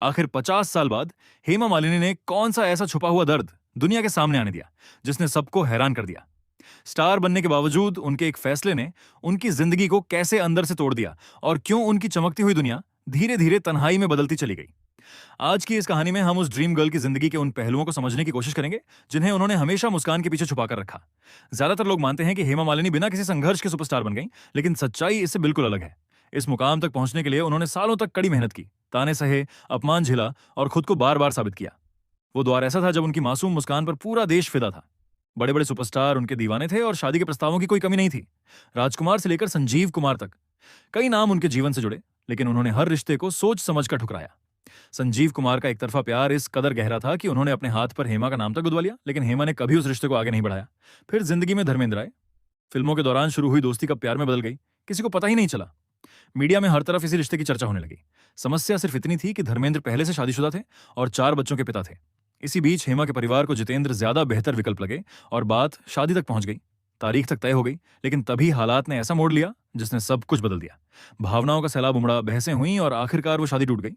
आखिर 50 साल बाद हेमा मालिनी ने कौन सा ऐसा छुपा हुआ दर्द दुनिया के सामने आने दिया जिसने सबको हैरान कर दिया। स्टार बनने के बावजूद उनके एक फैसले ने उनकी जिंदगी को कैसे अंदर से तोड़ दिया और क्यों उनकी चमकती हुई दुनिया धीरे धीरे तन्हाई में बदलती चली गई। आज की इस कहानी में हम उस ड्रीम गर्ल की जिंदगी के उन पहलुओं को समझने की कोशिश करेंगे जिन्हें उन्होंने हमेशा मुस्कान के पीछे छुपा कर रखा। ज्यादातर लोग मानते हैं कि हेमा मालिनी बिना किसी संघर्ष के सुपरस्टार बन गई, लेकिन सच्चाई इससे बिल्कुल अलग है। इस मुकाम तक पहुंचने के लिए उन्होंने सालों तक कड़ी मेहनत की, ताने सहे, अपमान झेला और खुद को बार बार साबित किया। वो द्वार ऐसा था जब उनकी मासूम मुस्कान पर पूरा देश फिदा था। बड़े बड़े सुपरस्टार उनके दीवाने थे और शादी के प्रस्तावों की कोई कमी नहीं थी। राजकुमार से लेकर संजीव कुमार तक कई नाम उनके जीवन से जुड़े, लेकिन उन्होंने हर रिश्ते को सोच समझ कर ठुकराया। संजीव कुमार का एक तरफा प्यार इस कदर गहरा था कि उन्होंने अपने हाथ पर हेमा का नाम तक गुदवा लिया, लेकिन हेमा ने कभी उस रिश्ते को आगे नहीं बढ़ाया। फिर जिंदगी में धर्मेंद्र आए। फिल्मों के दौरान शुरू हुई दोस्ती कब प्यार में बदल गई, किसी को पता ही नहीं चला। मीडिया में हर तरफ इसी रिश्ते की चर्चा होने लगी। समस्या सिर्फ इतनी थी कि धर्मेंद्र पहले से शादीशुदा थे और 4 बच्चों के पिता थे। इसी बीच हेमा के परिवार को जितेंद्र ज्यादा बेहतर विकल्प लगे और बात शादी तक पहुंच गई। तारीख तक तय हो गई, लेकिन तभी हालात ने ऐसा मोड़ लिया जिसने सब कुछ बदल दिया। भावनाओं का सैलाब उमड़ा, बहसें हुईं और आखिरकार वो शादी टूट गई।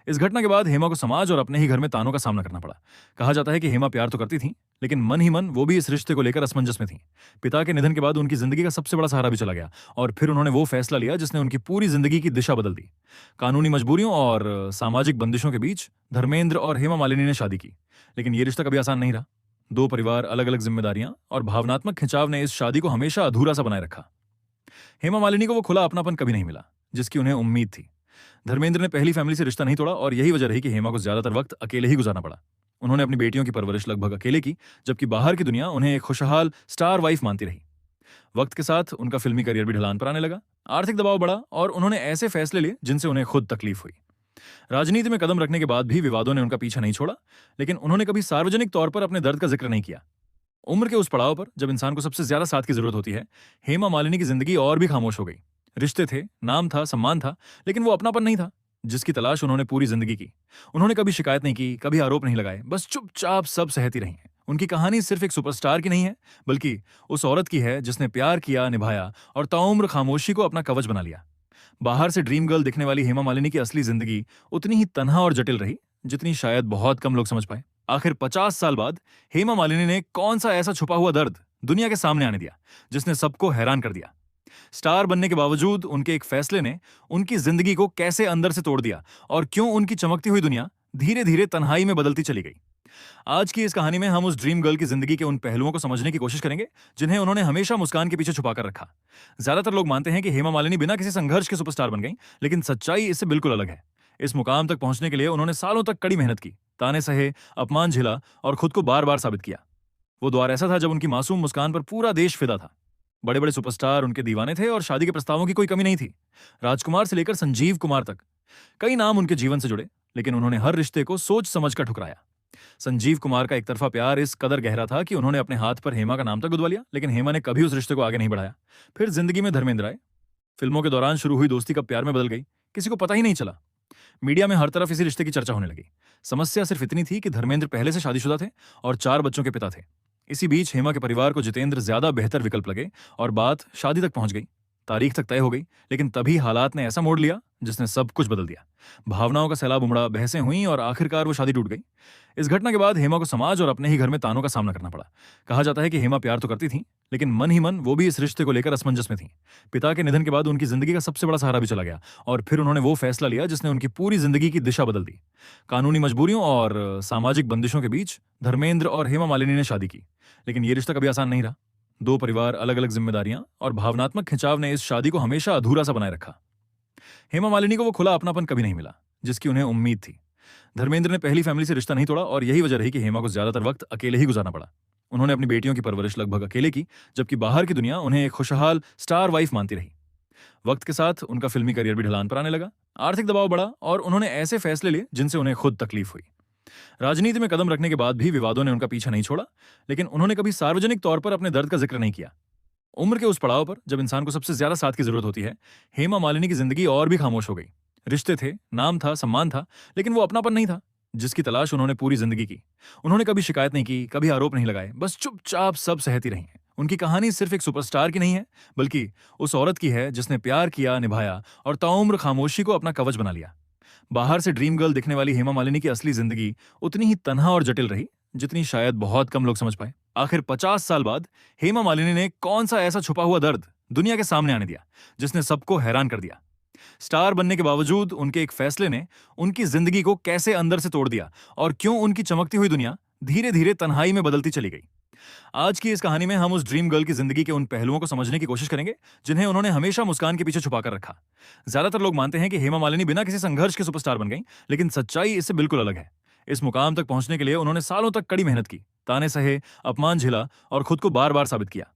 इस घटना के बाद हेमा को समाज और अपने ही घर में तानों का सामना करना पड़ा। कहा जाता है कि हेमा प्यार तो करती थी, लेकिन मन ही मन वो भी इस रिश्ते को लेकर असमंजस में थी। पिता के निधन के बाद उनकी जिंदगी का सबसे बड़ा सहारा भी चला गया और फिर उन्होंने वो फैसला लिया जिसने उनकी पूरी जिंदगी की दिशा बदल दी। कानूनी मजबूरियों और सामाजिक बंदिशों के बीच धर्मेंद्र और हेमा मालिनी ने शादी की, लेकिन ये रिश्ता कभी आसान नहीं रहा। 2 परिवार, अलग अलग जिम्मेदारियां और भावनात्मक खिंचाव ने इस शादी को हमेशा अधूरा सा बनाए रखा। हेमा मालिनी को वो खुला अपनापन कभी नहीं मिला जिसकी उन्हें उम्मीद थी। धर्मेंद्र ने पहली फैमिली से रिश्ता नहीं तोड़ा और यही वजह रही कि हेमा को ज्यादातर वक्त अकेले ही गुजारना पड़ा। उन्होंने अपनी बेटियों की परवरिश लगभग अकेले की, जबकि बाहर की दुनिया उन्हें एक खुशहाल स्टार वाइफ मानती रही। वक्त के साथ उनका फिल्मी करियर भी ढलान पर आने लगा। आर्थिक दबाव बढ़ा और उन्होंने ऐसे फैसले लिए जिनसे उन्हें खुद तकलीफ हुई। राजनीति में कदम रखने के बाद भी विवादों ने उनका पीछा नहीं छोड़ा, लेकिन उन्होंने कभी सार्वजनिक तौर पर अपने दर्द का जिक्र नहीं किया। उम्र के उस पड़ाव पर जब इंसान को सबसे ज्यादा साथ की जरूरत होती है, हेमा मालिनी की जिंदगी और भी खामोश हो गई। रिश्ते थे, नाम था, सम्मान था, लेकिन वो अपनापन नहीं था जिसकी तलाश उन्होंने पूरी जिंदगी की। उन्होंने कभी शिकायत नहीं की, कभी आरोप नहीं लगाए, बस चुपचाप सब सहती रही हैं। उनकी कहानी सिर्फ एक सुपरस्टार की नहीं है, बल्कि उस औरत की है जिसने प्यार किया, निभाया और ताउम्र खामोशी को अपना कवच बना लिया। बाहर से ड्रीम गर्ल दिखने वाली हेमा मालिनी की असली जिंदगी उतनी ही तन्हा और जटिल रही जितनी शायद बहुत कम लोग समझ पाए। आखिर 50 साल बाद हेमा मालिनी ने कौन सा ऐसा छुपा हुआ दर्द दुनिया के सामने आने दिया जिसने सबको हैरान कर दिया। स्टार बनने के बावजूद उनके एक फैसले ने उनकी जिंदगी को कैसे अंदर से तोड़ दिया और क्यों उनकी चमकती हुई दुनिया धीरे धीरे तन्हाई में बदलती चली गई। आज की इस कहानी में हम उस ड्रीम गर्ल की जिंदगी के उन पहलुओं को समझने की कोशिश करेंगे जिन्हें उन्होंने हमेशा मुस्कान के पीछे छुपा कर रखा। ज्यादातर लोग मानते हैं कि हेमा मालिनी बिना किसी संघर्ष के सुपरस्टार बन गई, लेकिन सच्चाई इससे बिल्कुल अलग है। इस मुकाम तक पहुंचने के लिए उन्होंने सालों तक कड़ी मेहनत की, ताने सहे, अपमान झेला और खुद को बार बार साबित किया। वो द्वार ऐसा था जब उनकी मासूम मुस्कान पर पूरा देश फिदा था। बड़े बड़े सुपरस्टार उनके दीवाने थे और शादी के प्रस्तावों की कोई कमी नहीं थी। राजकुमार से लेकर संजीव कुमार तक कई नाम उनके जीवन से जुड़े, लेकिन उन्होंने हर रिश्ते को सोच समझ कर ठुकराया। संजीव कुमार का एक तरफा प्यार इस कदर गहरा था कि उन्होंने अपने हाथ पर हेमा का नाम तक गुदवा लिया, लेकिन हेमा ने कभी उस रिश्ते को आगे नहीं बढ़ाया। फिर जिंदगी में धर्मेंद्र आए। फिल्मों के दौरान शुरू हुई दोस्ती कब प्यार में बदल गई, किसी को पता ही नहीं चला। मीडिया में हर तरफ इसी रिश्ते की चर्चा होने लगी। समस्या सिर्फ इतनी थी कि धर्मेंद्र पहले से शादीशुदा थे और 4 बच्चों के पिता थे। इसी बीच हेमा के परिवार को जितेंद्र ज्यादा बेहतर विकल्प लगे और बात शादी तक पहुंच गई। तारीख तक तय हो गई, लेकिन तभी हालात ने ऐसा मोड़ लिया जिसने सब कुछ बदल दिया। भावनाओं का सैलाब उमड़ा, बहसें हुईं और आखिरकार वो शादी टूट गई। इस घटना के बाद हेमा को समाज और अपने ही घर में तानों का सामना करना पड़ा। कहा जाता है कि हेमा प्यार तो करती थी, लेकिन मन ही मन वो भी इस रिश्ते को लेकर असमंजस में थी। पिता के निधन के बाद उनकी जिंदगी का सबसे बड़ा सहारा भी चला गया और फिर उन्होंने वो फैसला लिया जिसने उनकी पूरी जिंदगी की दिशा बदल दी। कानूनी मजबूरियों और सामाजिक बंदिशों के बीच धर्मेंद्र और हेमा मालिनी ने शादी की, लेकिन ये रिश्ता कभी आसान नहीं रहा। 2 परिवार, अलग अलग जिम्मेदारियां और भावनात्मक खिंचाव ने इस शादी को हमेशा अधूरा सा बनाए रखा। हेमा मालिनी को वो खुला अपनापन कभी नहीं मिला जिसकी उन्हें उम्मीद थी। धर्मेंद्र ने पहली फैमिली से रिश्ता नहीं तोड़ा और यही वजह रही कि हेमा को ज्यादातर वक्त अकेले ही गुजारना पड़ा। उन्होंने अपनी बेटियों की परवरिश लगभग अकेले की, जबकि बाहर की दुनिया उन्हें एक खुशहाल स्टार वाइफ मानती रही। वक्त के साथ उनका फिल्मी करियर भी ढलान पर आने लगा। आर्थिक दबाव बढ़ा और उन्होंने ऐसे फैसले लिए जिनसे उन्हें खुद तकलीफ हुई। राजनीति में कदम रखने के बाद भी विवादों ने उनका पीछा नहीं छोड़ा, लेकिन उन्होंने कभी सार्वजनिक तौर पर अपने दर्द का जिक्र नहीं किया। उम्र के उस पड़ाव पर जब इंसान को सबसे ज्यादा साथ की जरूरत होती है, हेमा मालिनी की जिंदगी और भी खामोश हो गई। रिश्ते थे, नाम था, सम्मान था, लेकिन वो अपनापन नहीं था जिसकी तलाश उन्होंने पूरी जिंदगी की। उन्होंने कभी शिकायत नहीं की, कभी आरोप नहीं लगाए, बस चुपचाप सब सहती रही हैं। उनकी कहानी सिर्फ एक सुपरस्टार की नहीं है, बल्कि उस औरत की है जिसने प्यार किया, निभाया और ताउम्र खामोशी को अपना कवच बना लिया। बाहर से ड्रीम गर्ल दिखने वाली हेमा मालिनी की असली जिंदगी उतनी ही तन्हा और जटिल रही जितनी शायद बहुत कम लोग समझ पाए। आखिर 50 साल बाद हेमा मालिनी ने कौन सा ऐसा छुपा हुआ दर्द दुनिया के सामने आने दिया जिसने सबको हैरान कर दिया। स्टार बनने के बावजूद उनके एक फैसले ने उनकी जिंदगी को कैसे अंदर से तोड़ दिया और क्यों उनकी चमकती हुई दुनिया धीरे धीरे तन्हाई में बदलती चली गई। आज की इस कहानी में हम उस ड्रीम गर्ल की जिंदगी के उन पहलुओं को समझने की कोशिश करेंगे जिन्हें उन्होंने हमेशा मुस्कान के पीछे छुपा कर रखा। ज्यादातर लोग मानते हैं कि हेमा मालिनी बिना किसी संघर्ष के सुपरस्टार बन गई, लेकिन सच्चाई इससे बिल्कुल अलग है। इस मुकाम तक पहुंचने के लिए उन्होंने सालों तक कड़ी मेहनत की, ताने सहे, अपमान झेला और खुद को बार बार साबित किया।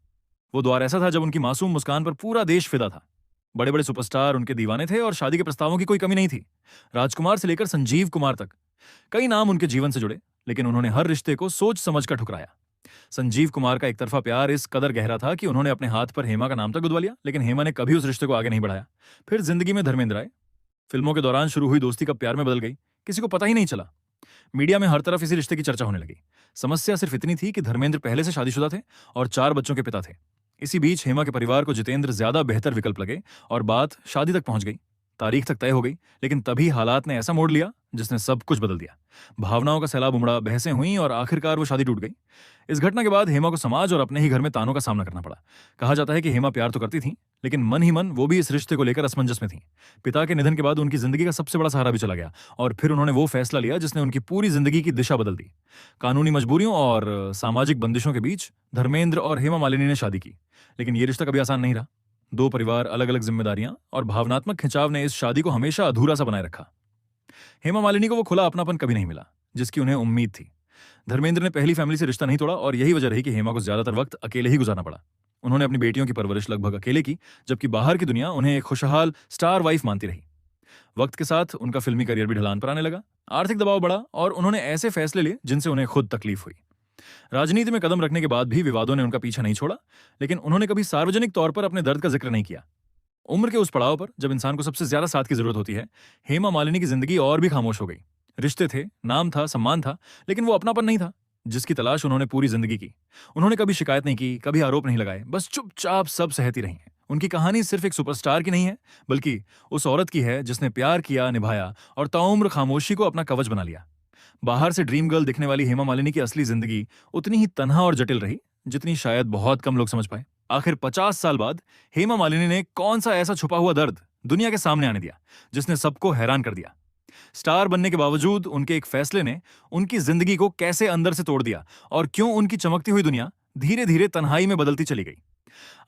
वो द्वार ऐसा था जब उनकी मासूम मुस्कान पर पूरा देश फिदा था। बड़े बड़े सुपरस्टार उनके दीवाने थे और शादी के प्रस्तावों की कोई कमी नहीं थी। राजकुमार से लेकर संजीव कुमार तक कई नाम उनके जीवन से जुड़े, लेकिन उन्होंने हर रिश्ते को सोच समझ कर ठुकराया। संजीव कुमार का एक तरफा प्यार इस कदर गहरा था कि उन्होंने अपने हाथ पर हेमा का नाम तक गुदवा लिया, लेकिन हेमा ने कभी उस रिश्ते को आगे नहीं बढ़ाया। फिर जिंदगी में धर्मेंद्र आए। फिल्मों के दौरान शुरू हुई दोस्ती कब प्यार में बदल गई, किसी को पता ही नहीं चला। मीडिया में हर तरफ इसी रिश्ते की चर्चा होने लगी। समस्या सिर्फ इतनी थी कि धर्मेंद्र पहले से शादीशुदा थे और 4 बच्चों के पिता थे। इसी बीच हेमा के परिवार को जितेंद्र ज्यादा बेहतर विकल्प लगे और बात शादी तक पहुंच गई। तारीख तक तय हो गई, लेकिन तभी हालात ने ऐसा मोड़ लिया जिसने सब कुछ बदल दिया। भावनाओं का सैलाब उमड़ा, बहसें हुईं और आखिरकार वो शादी टूट गई। इस घटना के बाद हेमा को समाज और अपने ही घर में तानों का सामना करना पड़ा। कहा जाता है कि हेमा प्यार तो करती थी, लेकिन मन ही मन वो भी इस रिश्ते को लेकर असमंजस में थी। पिता के निधन के बाद उनकी जिंदगी का सबसे बड़ा सहारा भी चला गया और फिर उन्होंने वो फैसला लिया जिसने उनकी पूरी जिंदगी की दिशा बदल दी। कानूनी मजबूरियों और सामाजिक बंदिशों के बीच धर्मेंद्र और हेमा मालिनी ने शादी की, लेकिन ये रिश्ता कभी आसान नहीं रहा। 2 परिवार, अलग अलग जिम्मेदारियां और भावनात्मक खिंचाव ने इस शादी को हमेशा अधूरा सा बनाए रखा। हेमा मालिनी को वो खुला अपनापन कभी नहीं मिला जिसकी उन्हें उम्मीद थी। धर्मेंद्र ने पहली फैमिली से रिश्ता नहीं तोड़ा और यही वजह रही कि हेमा को ज्यादातर वक्त अकेले ही गुजारना पड़ा। उन्होंने अपनी बेटियों की परवरिश लगभग अकेले की, जबकि बाहर की दुनिया उन्हें एक खुशहाल स्टार वाइफ मानती रही। वक्त के साथ उनका फिल्मी करियर भी ढलान पर आने लगा। आर्थिक दबाव बढ़ा और उन्होंने ऐसे फैसले लिए जिनसे उन्हें खुद तकलीफ हुई। राजनीति में कदम रखने के बाद भी विवादों ने उनका पीछा नहीं छोड़ा, लेकिन उन्होंने कभी सार्वजनिक तौर पर अपने दर्द का जिक्र नहीं किया। उम्र के उस पड़ाव पर जब इंसान को सबसे ज्यादा साथ की जरूरत होती है, हेमा मालिनी की जिंदगी और भी खामोश हो गई। रिश्ते थे, नाम था, सम्मान था, लेकिन वो अपनापन नहीं था जिसकी तलाश उन्होंने पूरी जिंदगी की। उन्होंने कभी शिकायत नहीं की, कभी आरोप नहीं लगाए, बस चुपचाप सब सहती रही हैं। उनकी कहानी सिर्फ एक सुपरस्टार की नहीं है, बल्कि उस औरत की है जिसने प्यार किया, निभाया और ताउम्र खामोशी को अपना कवच बना लिया। बाहर से ड्रीम गर्ल दिखने वाली हेमा मालिनी की असली जिंदगी उतनी ही तन्हा और जटिल रही जितनी शायद बहुत कम लोग समझ पाए। आखिर 50 साल बाद हेमा मालिनी ने कौन सा ऐसा छुपा हुआ दर्द दुनिया के सामने आने दिया जिसने सबको हैरान कर दिया। स्टार बनने के बावजूद उनके एक फैसले ने उनकी जिंदगी को कैसे अंदर से तोड़ दिया और क्यों उनकी चमकती हुई दुनिया धीरे धीरे तन्हाई में बदलती चली गई।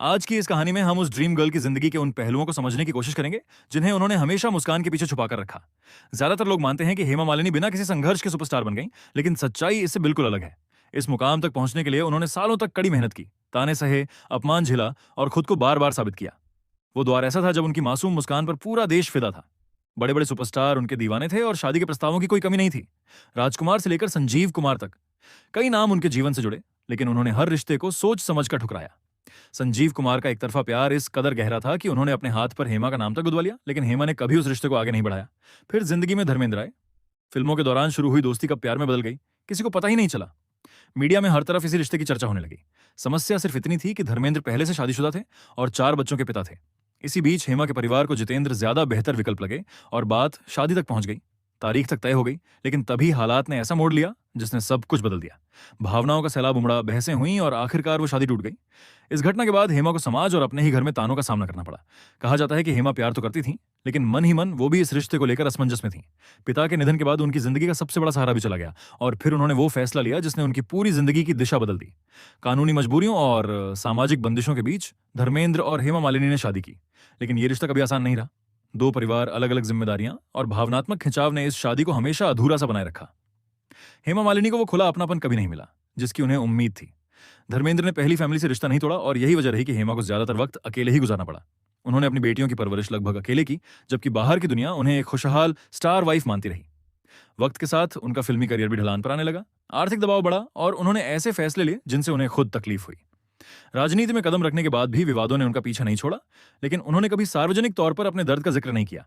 आज की इस कहानी में हम उस ड्रीम गर्ल की जिंदगी के उन पहलुओं को समझने की कोशिश करेंगे जिन्हें उन्होंने हमेशा मुस्कान के पीछे छुपा कर रखा। ज्यादातर लोग मानते हैं कि हेमा मालिनी बिना किसी संघर्ष के सुपरस्टार बन गई, लेकिन सच्चाई इससे बिल्कुल अलग है। इस मुकाम तक पहुंचने के लिए उन्होंने सालों तक कड़ी मेहनत की, ताने सहे, अपमान झेला और खुद को बार बार साबित किया। वो द्वार ऐसा था जब उनकी मासूम मुस्कान पर पूरा देश फिदा था। बड़े बड़े सुपरस्टार उनके दीवाने थे और शादी के प्रस्तावों की कोई कमी नहीं थी। राजकुमार से लेकर संजीव कुमार तक कई नाम उनके जीवन से जुड़े, लेकिन उन्होंने हर रिश्ते को सोच समझ कर ठुकराया। संजीव कुमार का एक तरफा प्यार इस कदर गहरा था कि उन्होंने अपने हाथ पर हेमा का नाम तक गुदवा लिया, लेकिन हेमा ने कभी उस रिश्ते को आगे नहीं बढ़ाया। फिर जिंदगी में धर्मेंद्र आए। फिल्मों के दौरान शुरू हुई दोस्ती कब प्यार में बदल गई, किसी को पता ही नहीं चला। मीडिया में हर तरफ इसी रिश्ते की चर्चा होने लगी। समस्या सिर्फ इतनी थी कि धर्मेंद्र पहले से शादीशुदा थे और 4 बच्चों के पिता थे। इसी बीच हेमा के परिवार को जितेंद्र ज्यादा बेहतर विकल्प लगे और बात शादी तक पहुंच गई। तारीख तक तय हो गई, लेकिन तभी हालात ने ऐसा मोड़ लिया जिसने सब कुछ बदल दिया। भावनाओं का सैलाब उमड़ा, बहसें हुईं और आखिरकार वो शादी टूट गई। इस घटना के बाद हेमा को समाज और अपने ही घर में तानों का सामना करना पड़ा। कहा जाता है कि हेमा प्यार तो करती थी, लेकिन मन ही मन वो भी इस रिश्ते को लेकर असमंजस में थी। पिता के निधन के बाद उनकी जिंदगी का सबसे बड़ा सहारा भी चला गया और फिर उन्होंने वो फैसला लिया जिसने उनकी पूरी जिंदगी की दिशा बदल दी। कानूनी मजबूरियों और सामाजिक बंदिशों के बीच धर्मेंद्र और हेमा मालिनी ने शादी की, लेकिन ये रिश्ता कभी आसान नहीं रहा। 2 परिवार, अलग अलग जिम्मेदारियां और भावनात्मक खिंचाव ने इस शादी को हमेशा अधूरा सा बनाए रखा। हेमा मालिनी को वो खुला अपनापन कभी नहीं मिला जिसकी उन्हें उम्मीद थी। धर्मेंद्र ने पहली फैमिली से रिश्ता नहीं तोड़ा और यही वजह रही कि हेमा को ज्यादातर वक्त अकेले ही गुजारना पड़ा। उन्होंने अपनी बेटियों की परवरिश लगभग अकेले की, जबकि बाहर की दुनिया उन्हें एक खुशहाल स्टार वाइफ मानती रही। वक्त के साथ उनका फिल्मी करियर भी ढलान पर आने लगा। आर्थिक दबाव बढ़ा और उन्होंने ऐसे फैसले लिए जिनसे उन्हें खुद तकलीफ हुई। राजनीति में कदम रखने के बाद भी विवादों ने उनका पीछा नहीं छोड़ा, लेकिन उन्होंने कभी सार्वजनिक तौर पर अपने दर्द का जिक्र नहीं किया।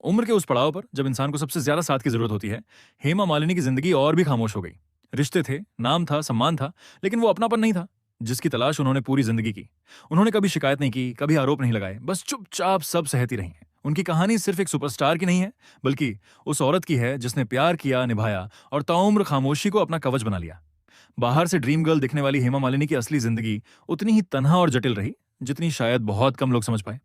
उम्र के उस पड़ाव पर जब इंसान को सबसे ज्यादा साथ की जरूरत होती है, हेमा मालिनी की जिंदगी और भी खामोश हो गई। रिश्ते थे, नाम था, सम्मान था, लेकिन वो अपनापन नहीं था जिसकी तलाश उन्होंने पूरी जिंदगी की। उन्होंने कभी शिकायत नहीं की, कभी आरोप नहीं लगाए, बस चुपचाप सब सहती रही हैं। उनकी कहानी सिर्फ एक सुपरस्टार की नहीं है, बल्कि उस औरत की है जिसने प्यार किया, निभाया और ताउम्र खामोशी को अपना कवच बना लिया। बाहर से ड्रीम गर्ल दिखने वाली हेमा मालिनी की असली जिंदगी उतनी ही तन्हा और जटिल रही, जितनी शायद बहुत कम लोग समझ पाए।